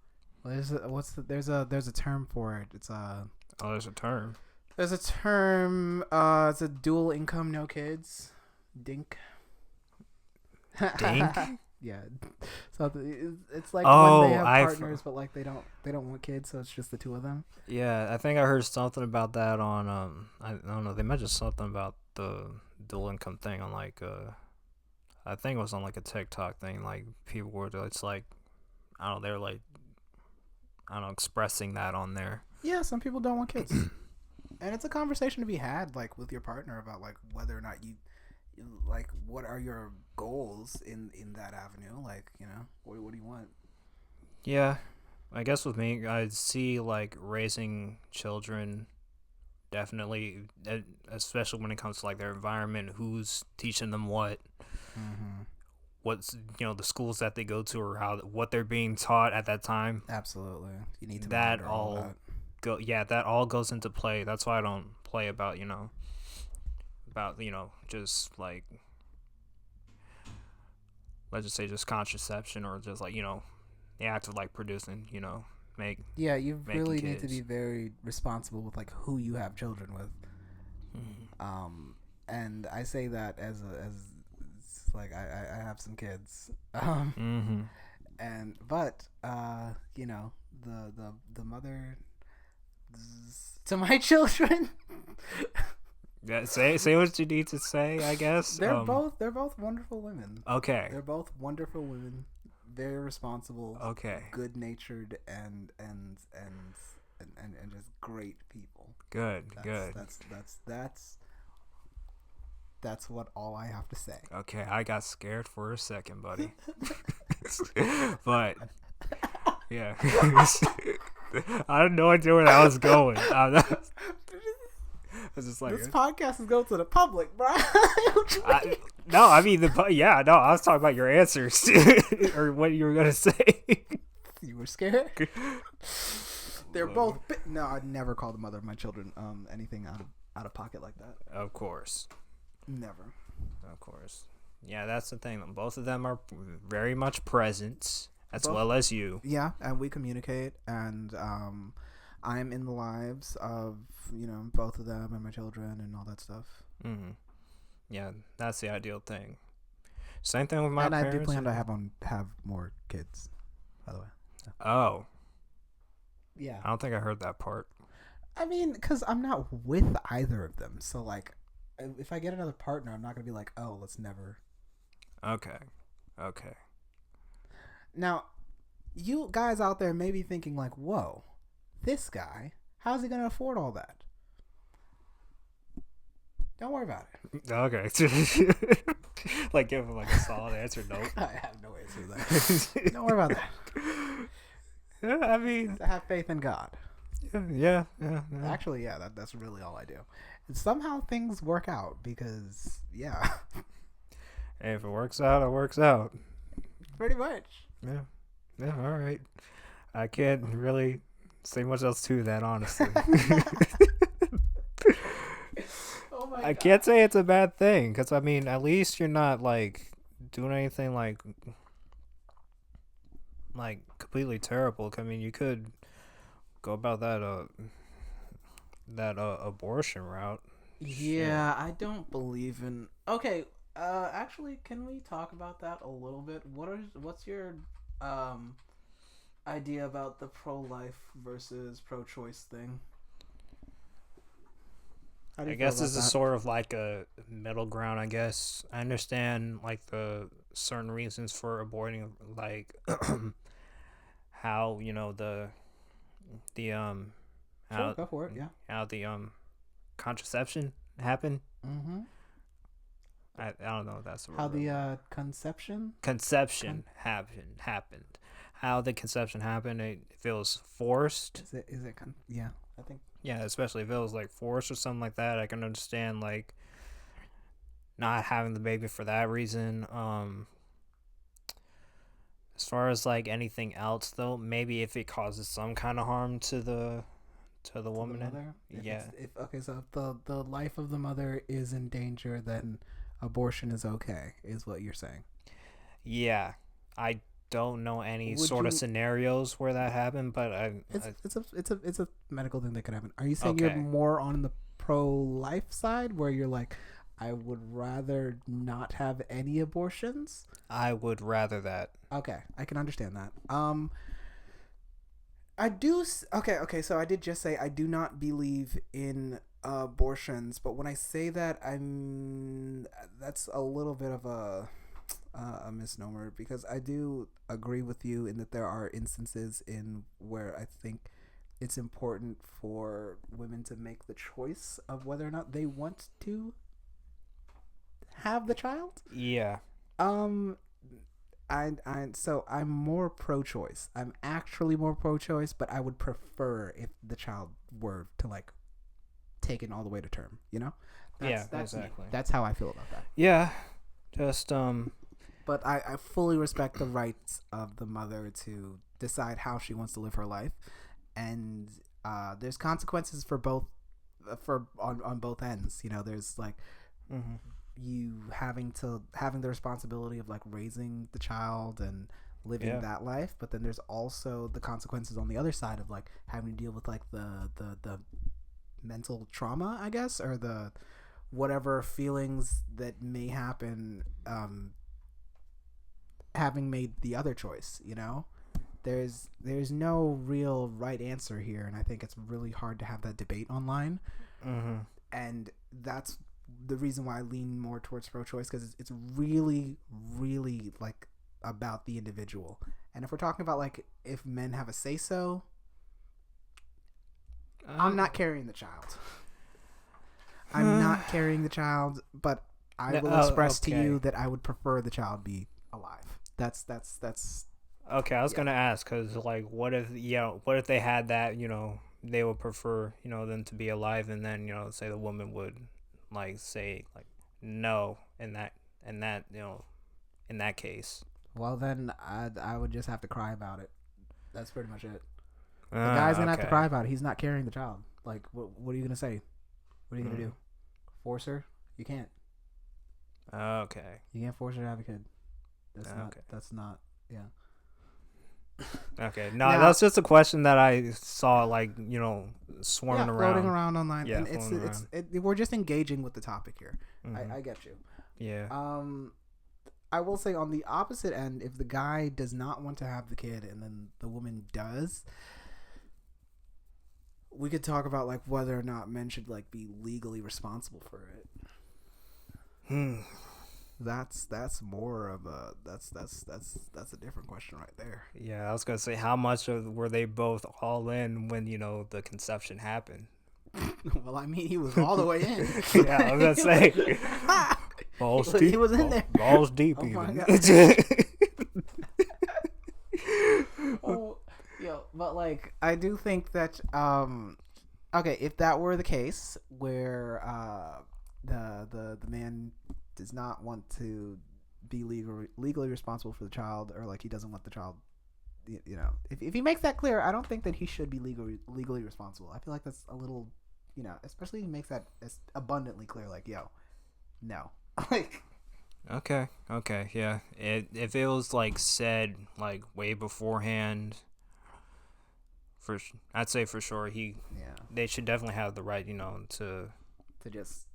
There's a term for it. It's there's a term. There's a term. It's a dual income, no kids. Dink. Dink. Yeah. So it's like when they have partners, but like they don't want kids, so it's just the 2 of them. Yeah, I think I heard something about that on I don't know. They mentioned something about the dual income thing on like I think it was on like a TikTok thing. Like people were, it's like I don't know, they're like I don't know, expressing that on there. Yeah, some people don't want kids, and it's a conversation to be had like with your partner about like whether or not you. Like, what are your goals in that avenue? Like, what do you want? Yeah, I guess with me, I'd see like raising children, definitely, especially when it comes to like their environment, who's teaching them what, what's the schools that they go to or what they're being taught at that time. Absolutely, you need to that all that all goes into play. That's why I don't play about just like let's just say just contraception or just like the act of like producing you really need to be very responsible with like who you have children with. And I say that as like I have some kids and but the mother to my children. Yeah, say what you need to say. I guess they're both wonderful women. Okay, they're both wonderful women, very responsible. Okay, good natured and just great people. Good. That's what all I have to say. Okay, I got scared for a second, buddy. But yeah, I had no idea where that was going. Just like, this podcast is going to the public, bro. I was talking about your answers or what you were gonna say. You were scared. They're both. No, I'd never call the mother of my children anything out of pocket like that. Of course. Never. Of course. Yeah, that's the thing. Both of them are very much present, as Both, well as you. yeah, and we communicate, and I'm in the lives of both of them and my children and all that stuff. Mm-hmm. Yeah, that's the ideal thing. Same thing with my And I do parents. plan to have more kids, by the way. So. Oh, Yeah. I don't think I heard that part. I mean, because I'm not with either of them, so like, if I get another partner, I'm not gonna be like, oh, let's never. Okay. Now, you guys out there may be thinking like, whoa, this guy, how's he gonna afford all that? Don't worry about it. Okay. Like, give him like a solid answer. Nope. I have no answer to that. Don't worry about that. Yeah, I mean, I have faith in God. yeah. Actually, yeah, that's really all I do. And somehow things work out because, yeah. Hey, if it works out, it works out. Pretty much. Yeah, all right. I can't really say much else to that, honestly. Oh my I God. can't say it's a bad thing, because, I mean, at least you're not, like, doing anything, like completely terrible. I mean, you could go about that abortion route. Yeah, I don't believe in. Okay, actually, can we talk about that a little bit? What's your idea about the pro-life versus pro-choice thing? I guess this is sort of like a middle ground. I guess I understand like the certain reasons for aborting, like how the Sure, go for it. Yeah. how the contraception happened. Mm-hmm. I don't know if that's the How word. the conception? Conception happened. How the conception happened? If it was forced. Is it? Yeah, I think. Yeah, especially if it was like forced or something like that, I can understand like not having the baby for that reason. As far as like anything else though, maybe if it causes some kind of harm to the woman, the mother? yeah. Okay, so if the life of the mother is in danger, then abortion is okay, is what you're saying. Yeah, I don't know any Would sort of you- scenarios where that happened, but It's a medical thing that could happen. Are you saying Okay. you're more on the pro-life side, where you're like, I would rather not have any abortions? I would rather that. Okay, I can understand that. I do. Okay. So I did just say I do not believe in abortions, but when I say that, that's a little bit of a misnomer, because I do agree with you in that there are instances in where I think it's important for women to make the choice of whether or not they want to have the child. Yeah. So I'm more pro-choice. I'm actually more pro-choice, but I would prefer if the child were to like taken all the way to term. That's exactly. That's how I feel about that. Yeah. Just But I fully respect the rights of the mother to decide how she wants to live her life, and there's consequences for both, on both ends. There's like. Mm-hmm. You having the responsibility of like raising the child and living that life, but then there's also the consequences on the other side of like having to deal with like the mental trauma, I guess, or the whatever feelings that may happen having made the other choice. There's no real right answer here, and I think it's really hard to have that debate online. Mm-hmm. And that's the reason why I lean more towards pro-choice, because it's really, really like about the individual. And if we're talking about like if men have a say-so, I'm not carrying the child. I'm not carrying the child, but I will express to you that I would prefer the child be alive. That's okay. I was gonna ask, because like, what if they had that, they would prefer them to be alive, and then say the woman would like say like no in that in that case. Well, then I would just have to cry about it. That's pretty much it. The guy's gonna have to cry about it. He's not carrying the child. Like, what are you gonna say? What are you gonna do? Force her? You can't. Okay. You can't force her to have a kid. Okay. That's not. Yeah. Okay. No, Now, that's just a question that I saw, like, swarming floating around. around online, Yeah, and floating around. we're just engaging with the topic here. Mm-hmm. I get you. Yeah. I will say on the opposite end, if the guy does not want to have the kid and then the woman does, we could talk about like whether or not men should like be legally responsible for it. That's more of a that's a different question right there. Yeah, I was gonna say, how much were they both all in when the conception happened? Well, I mean, he was all the way in. Yeah, I was gonna say, balls deep. He was in there. Balls deep, Oh my even. God. Oh, but like, I do think that okay, if that were the case, where the man does not want to be legally responsible for the child, or like he doesn't want the child, if he makes that clear, I don't think that he should be legally responsible. I feel like that's a little, especially if he makes that abundantly clear, like, yo, no. Like, Okay, yeah. If it was like said like way beforehand, I'd say for sure they should definitely have the right, to just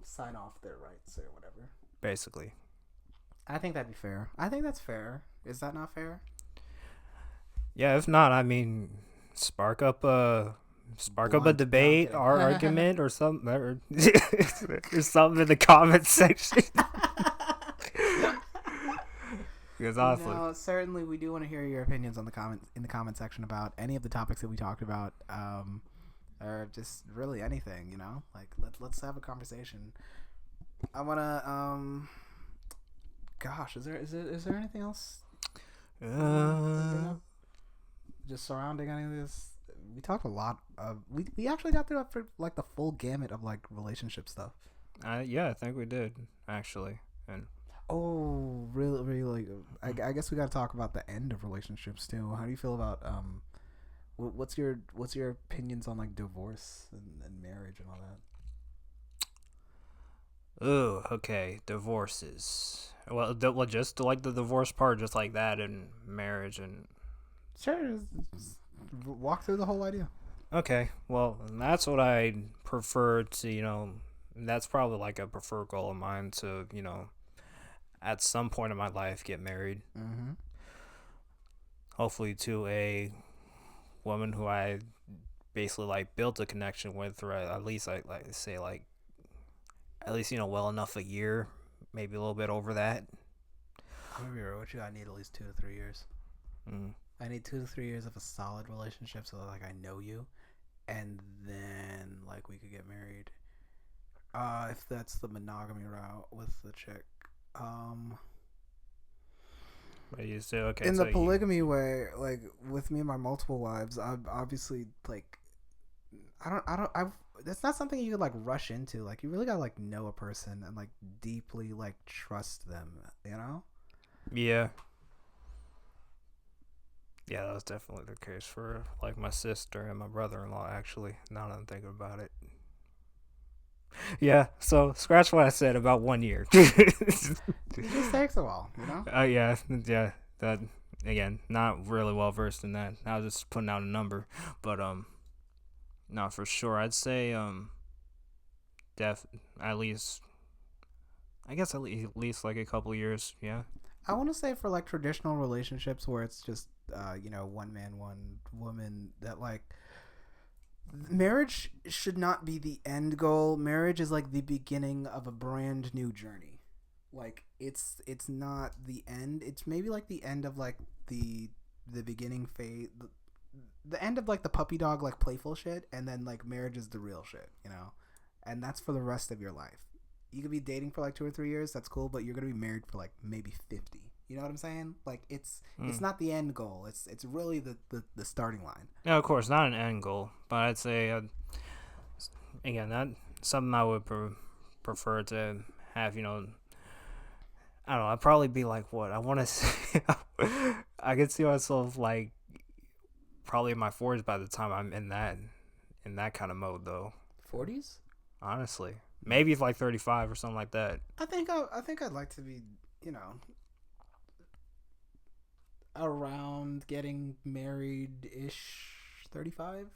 sign off their rights or whatever. basically. I think that'd be fair. I think that's fair. Is that not fair? Yeah, if not, I mean, spark up a debate or argument or something, or something in the comment section. Because honestly, certainly we do want to hear your opinions in the comment section about any of the topics that we talked about, or just really anything. Like let's have a conversation. I wanna gosh, is there anything else? Just surrounding any of this, we talked a lot of. We actually got through for like the full gamut of like relationship stuff. Yeah, I think we did actually, and. Oh, really? I guess we got to talk about the end of relationships too. How do you feel about what's your opinions on like divorce and marriage and all that? Oh, okay, divorces. Well, just like the divorce part, just like that, and marriage and. Sure, just walk through the whole idea. Okay, well, that's what I prefer to. That's probably like a preferred goal of mine to at some point in my life get married. Mm-hmm. Hopefully to a woman who I basically like built a connection with, or at least at least well enough, a year, maybe a little bit over that. I'm gonna be real with you. I need at least 2 to 3 years. I need 2 to 3 years of a solid relationship, so that, like, I know you, and then like we could get married. If that's the monogamy route with the chick. But you say okay. In the polygamy way, like with me and my multiple wives, I'm obviously like, that's not something you could like rush into. Like you really gotta like know a person and like deeply like trust them. Yeah. Yeah, that was definitely the case for like my sister and my brother-in-law. Actually, now that I'm thinking about it. Yeah, so scratch what I said about 1 year. It just takes a while, Yeah. That again, not really well versed in that. I was just putting out a number, but no, for sure, I'd say at least, I guess at least like a couple years. Yeah. I want to say for like traditional relationships where it's just one man, one woman, that like. Marriage should not be the end goal. Marriage is like the beginning of a brand new journey. Like it's not the end. It's maybe like the end of like the beginning phase, the end of like the puppy dog like playful shit, and then like marriage is the real shit, and that's for the rest of your life. You could be dating for like 2 or 3 years, that's cool, but you're gonna be married for like maybe 50. You know what I'm saying? Like it's not the end goal. It's really the starting line. Yeah, of course, not an end goal, but I'd say again, that's something I would prefer to have. I don't know. I'd probably be like, what I want to say. I could see myself like probably in my 40s by the time I'm in that kind of mode, though. 40s? Honestly. Maybe like 35 or something like that. I think I'd like to be, you know, around getting married ish 35.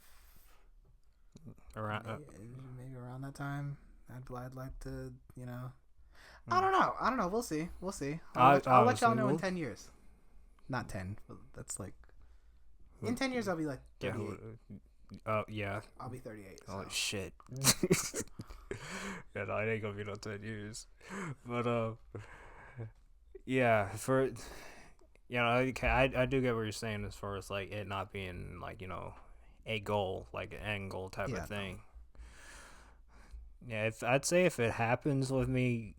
Around. Maybe around that time. I'd like to, you know. I don't know. We'll see. I'll let y'all know in 10 years. Not 10. But that's like. In 10 years, I'll be like 38. Yeah. I'll be 38. Oh, so. shit. Yeah, no, it ain't gonna be no 10 years. But, yeah, for, you know, I do get what you're saying as far as, like, it not being, like, you know, a goal, like an end goal type of thing. No. Yeah, I'd say if it happens with me,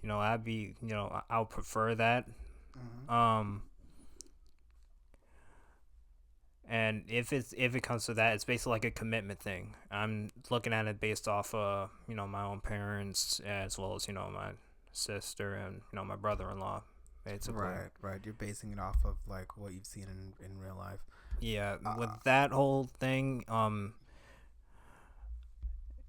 you know, I'll prefer that. Mm-hmm. And if it comes to that, it's basically like a commitment thing. I'm looking at it based off you know, my own parents as well as, you know, my sister and, you know, my brother-in-law, basically. Right. You're basing it off of like what you've seen in real life. Yeah, with that whole thing,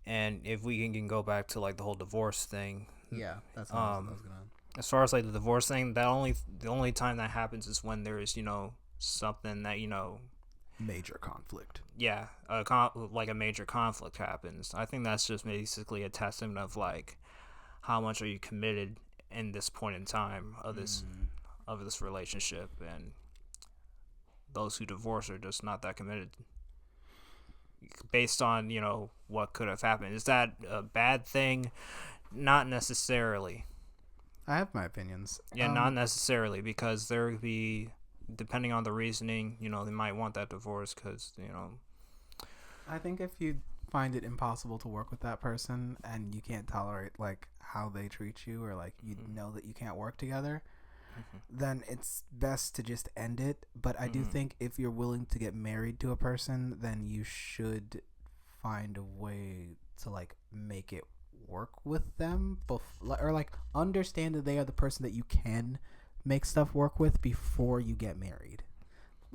and if we can go back to like the whole divorce thing. Yeah, that's what I was gonna. As far as like the divorce thing, the only time that happens is when there's, you know, something that, you know, major conflict. Yeah, like a major conflict happens. I think that's just basically a testament of like how much are you committed in this point in time of this relationship, and those who divorce are just not that committed based on, you know, what could have happened. Is that a bad thing? Not necessarily. I have my opinions. Yeah, not necessarily, because there would be, depending on the reasoning, you know, they might want that divorce because, you know. I think if you find it impossible to work with that person and you can't tolerate like how they treat you, or like you know that you can't work together, then it's best to just end it. But I do think if you're willing to get married to a person, then you should find a way to like make it work with them, or like understand that they are the person that you can make stuff work with before you get married.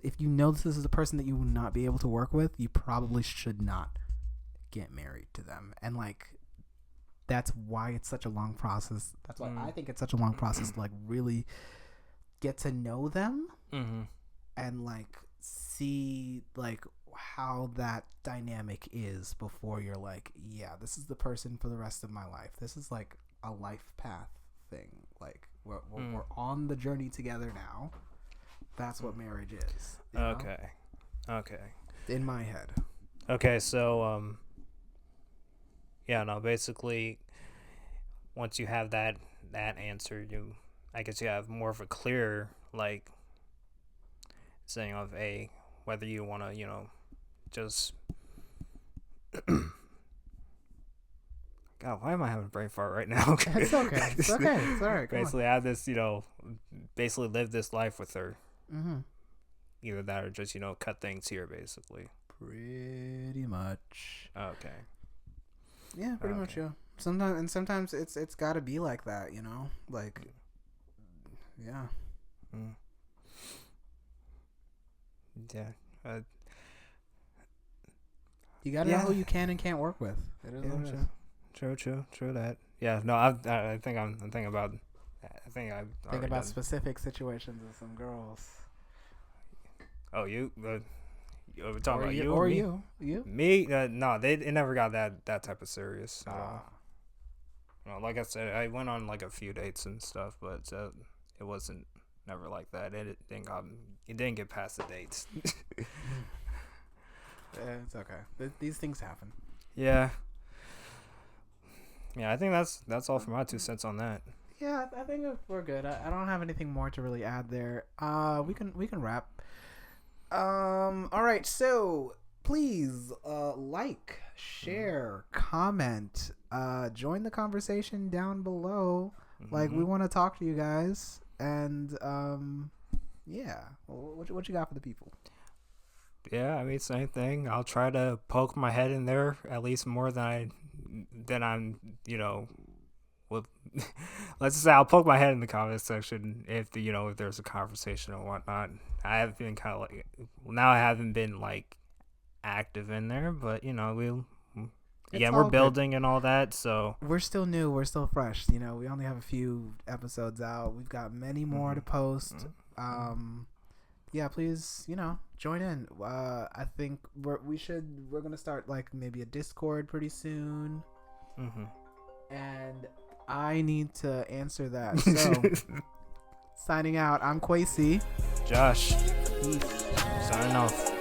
If you know this is the person that you will not be able to work with, you probably should not get married to them. And like that's why it's such a long process. That's why I think it's such a long process to like really get to know them and like see like how that dynamic is before you're like, yeah, this is the person for the rest of my life. This is like a life path thing. Like we're on the journey together now. That's what marriage is. Okay. In my head. Okay, so yeah, no, basically once you have that answer, I guess you have more of a clear like saying of whether you want to, you know, just God, why am I having a brain fart right now? It's okay. It's all right. Basically, have this, you know, basically live this life with her. Mm-hmm. Either that or just, you know, cut things here, basically. Pretty much. Okay. Yeah, pretty much. Yeah. Sometimes it's got to be like that, you know, like, yeah. Yeah. You gotta know who you can and can't work with. It is what it is. True that. Yeah, no, I think I'm thinking about. I think I've think about specific situations with some girls. Oh, you? We're talking about you or me? You? Me? No, it never got that type of serious. No, like I said, I went on like a few dates and stuff, but it wasn't never like that. It didn't get past the dates. Yeah, it's okay. These things happen. Yeah. Yeah, I think that's all for my 2 cents on that. Yeah, I think we're good. I don't have anything more to really add there. We can wrap. All right. So please, like, share, comment, join the conversation down below. Like, we want to talk to you guys, and yeah. What you got for the people? Yeah, I mean, same thing. I'll try to poke my head in there at least more than I'm, you know, with. Let's just say I'll poke my head in the comment section if there's a conversation or whatnot. I have been kind of like, now I haven't been like active in there, but you know, Again, we're building and all that, so we're still new, we're still fresh. You know, we only have a few episodes out. We've got many more to post. Yeah, please, you know, join in. I think we're gonna start like maybe a Discord pretty soon. And I need to answer that. So signing out, I'm Kwesi. Josh. Peace. Signing off.